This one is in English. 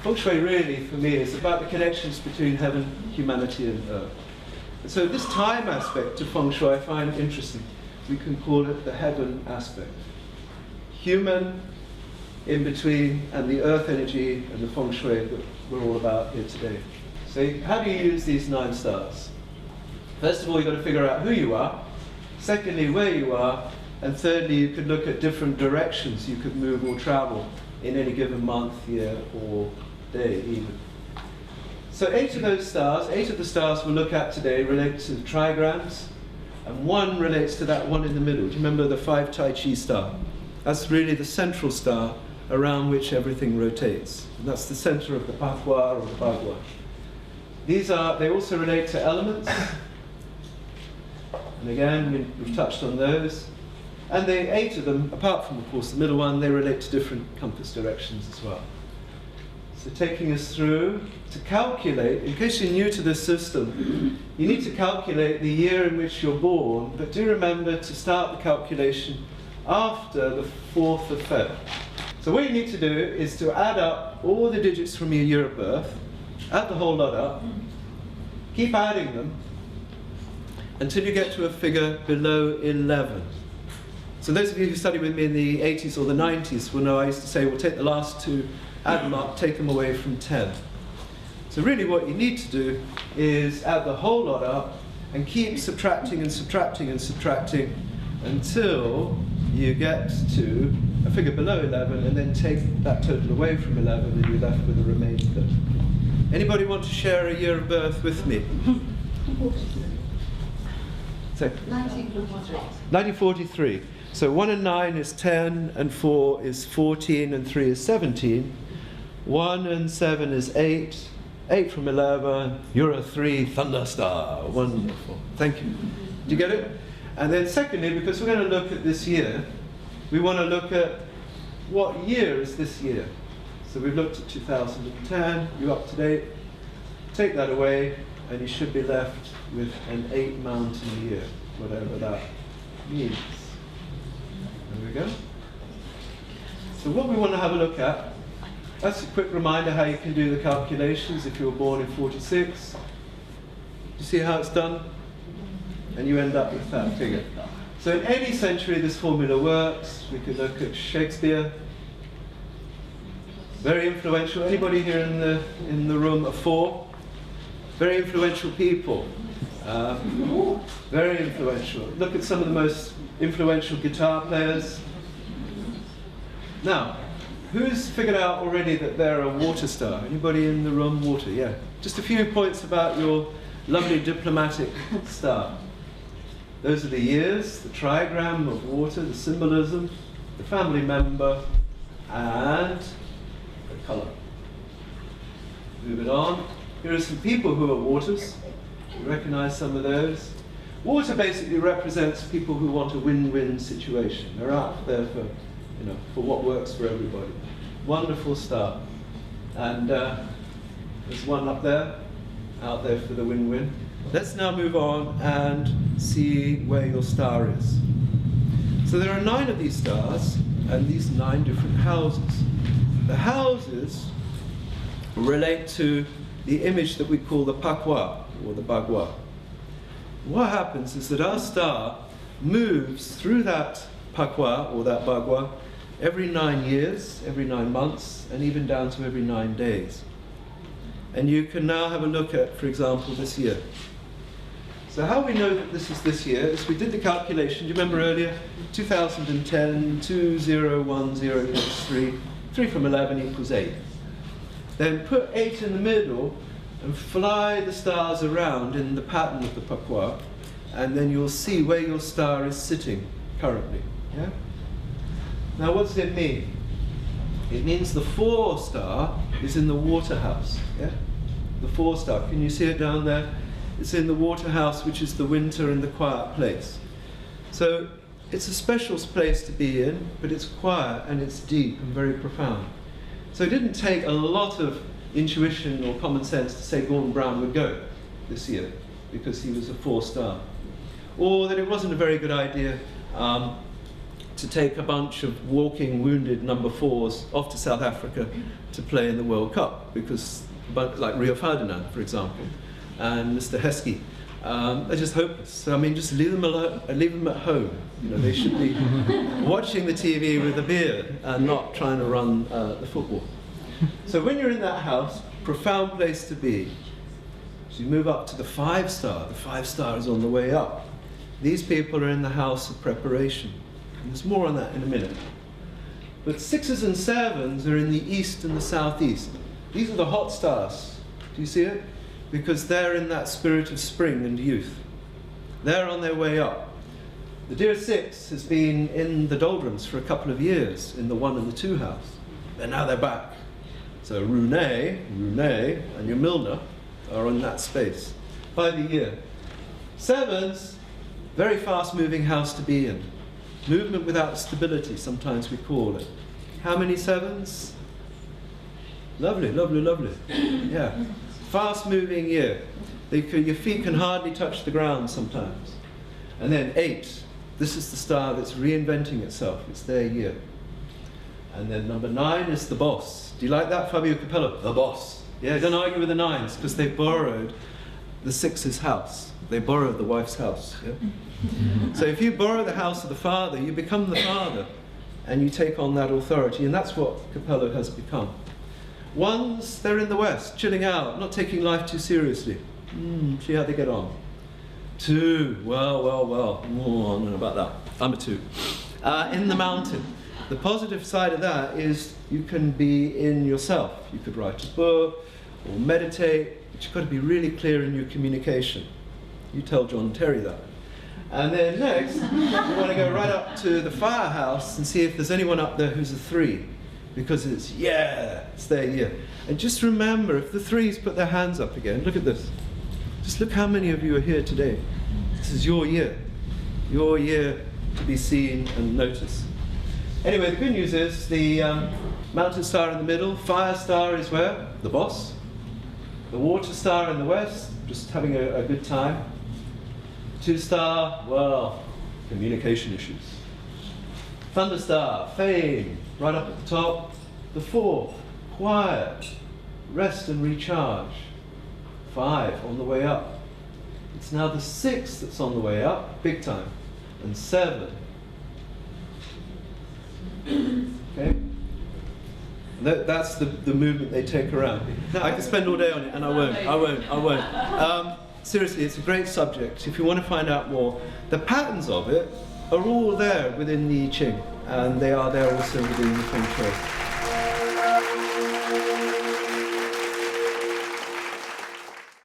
Feng Shui really, for me, is about the connections between heaven, humanity, and earth. And so this time aspect of Feng Shui I find interesting. We can call it the heaven aspect. Human, in between, and the earth energy and the Feng Shui that we're all about here today. So how do you use these 9 stars? First of all, you've got to figure out who you are. Secondly, where you are. And thirdly, you could look at different directions you could move or travel in any given month, year, or day even. So 8 of those stars, 8 of the stars we'll look at today relate to trigrams, and 1 relates to that one in the middle. Do you remember the 5 Tai Chi star? That's really the central star around which everything rotates. And that's the center of the Pakwa or the Bagua. They also relate to elements. And again, we've touched on those. And the 8 of them, apart from, of course, the middle one, they relate to different compass directions as well. So taking us through to calculate, in case you're new to this system, you need to calculate the year in which you're born, but do remember to start the calculation after the 4th of Feb. So what you need to do is to add up all the digits from your year of birth, add the whole lot up, keep adding them until you get to a figure below 11. So those of you who studied with me in the 80s or the 90s will know I used to say, well, take the last 2, add them up, take them away from 10. So really what you need to do is add the whole lot up and keep subtracting and subtracting and subtracting until you get to a figure below 11, and then take that total away from 11 and you're left with the remainder. Anybody want to share a year of birth with me? So, 1943. 1943. So 1 and 9 is 10, and 4 is 14, and 3 is 17. 1 and 7 is 8. 8 from 11. You're a 3 thunder star. Wonderful. Thank you. Do you get it? And then secondly, because we're going to look at this year, we want to look at what year is this year. So we've looked at 2010. You're up to date. Take that away, and you should be left with an 8 mountain year, whatever that means. There we go. So what we want to have a look at, that's a quick reminder how you can do the calculations if you were born in 46. You see how it's done? And you end up with that figure. So in any century this formula works. We could look at Shakespeare. Very influential. Anybody here in the room of 4? Very influential people. Very influential. Look at some of the most influential guitar players. Now, who's figured out already that they're a water star? Anybody in the room? Water, yeah. Just a few points about your lovely diplomatic star. Those are the years, the trigram of water, the symbolism, the family member, and the color. Moving on. Here are some people who are waters. You recognize some of those. Water basically represents people who want a win-win situation. They're out there for what works for everybody. Wonderful star. And there's one up there, out there for the win-win. Let's now move on and see where your star is. So there are 9 of these stars, and these 9 different houses. The houses relate to the image that we call the Pakwa, or the Bagua. What happens is that our star moves through that Pakwa, or that Bagua, every 9 years, every 9 months, and even down to every 9 days. And you can now have a look at, for example, this year. So how we know that this is this year is we did the calculation. Do you remember earlier? 2010, 2010 equals 3. 3 from 11 equals 8. Then put 8 in the middle and fly the stars around in the pattern of the Pakwa, and then you'll see where your star is sitting currently. Yeah? Now what does it mean? It means the 4 star is in the water house. Yeah? The 4 star, can you see it down there? It's in the water house, which is the winter and the quiet place. So it's a special place to be in, but it's quiet and it's deep and very profound. So it didn't take a lot of intuition or common sense to say Gordon Brown would go this year because he was a 4 star. Or that it wasn't a very good idea to take a bunch of walking wounded number 4s off to South Africa to play in the World Cup, because, like Rio Ferdinand, for example, and Mr. Heskey, are just hopeless. So I mean, just leave them alone, leave them at home. You know, they should be watching the TV with a beer and not trying to run the football. So when you're in that house, profound place to be. So you move up to the 5-star. The 5-star is on the way up. These people are in the house of preparation. And there's more on that in a minute. But 6s and 7s are in the east and the southeast. These are the hot stars. Do you see it? Because they're in that spirit of spring and youth. They're on their way up. The dear 6 has been in the doldrums for a couple of years in the 1 and the 2 house. And now they're back. So Rune, and your Milner are in that space by the year. 7s, very fast-moving house to be in. Movement without stability, sometimes we call it. How many 7s? Lovely, lovely, lovely. Yeah. Fast-moving year. Your feet can hardly touch the ground sometimes. And then 8. This is the star that's reinventing itself. It's their year. And then number 9 is the boss. Do you like that, Fabio Capello? The boss. Yeah, don't argue with the 9s, because they borrowed the 6's house. They borrowed the wife's house. Yeah? So if you borrow the house of the father, you become the father, and you take on that authority, and that's what Capello has become. 1s, they're in the West, chilling out, not taking life too seriously. See how they get on. 2, well. Oh, I don't know about that. I'm a 2. In the mountain. The positive side of that is you can be in yourself. You could write a book or meditate, but you've got to be really clear in your communication. You tell John Terry that. And then next, you want to go right up to the firehouse and see if there's anyone up there who's a 3. Because it's their year. And just remember, if the 3s put their hands up again, look at this. Just look how many of you are here today. This is your year. Your year to be seen and noticed. Anyway, the good news is the mountain star in the middle, fire star is where? The boss. The water star in the west, just having a good time. 2-star, well, communication issues. Thunder star, fame, right up at the top. The 4, quiet, rest and recharge. 5, on the way up. It's now the 6 that's on the way up, big time. And 7. Okay? That's the movement they take around. Now, I could spend all day on it, and I won't. Seriously, it's a great subject. If you want to find out more, the patterns of it are all there within the I Ching, and they are there also within the Feng Shui.